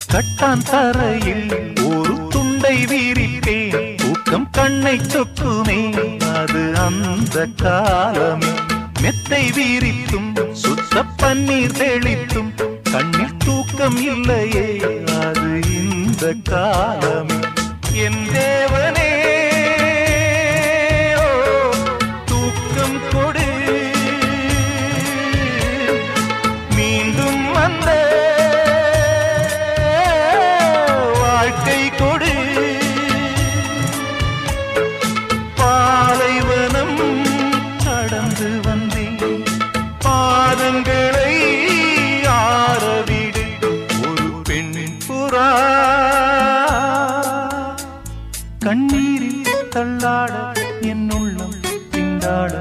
கட்டான் தரையில் ஒரு துண்டை வீரிப்பேன், தூக்கம் கண்ணை சொக்குமே அது அந்த காலமே. மெத்தை வீரித்தும் சுத்த பன்னீர் தெளித்தும் கண்ணில் தூக்கம் இல்லையே அது இந்த காலமே. என் தேவனே தூக்கம் கொடு, மீண்டும் வந்த வாழ்க்கை கொடு. பாலைவனம் கடந்து வந்தேன், பாதங்களை ஆரவிடு. ஒரு பெண்ணின் புறா கண்ணீரில் தள்ளாட என் உள்ளம் திண்டாட.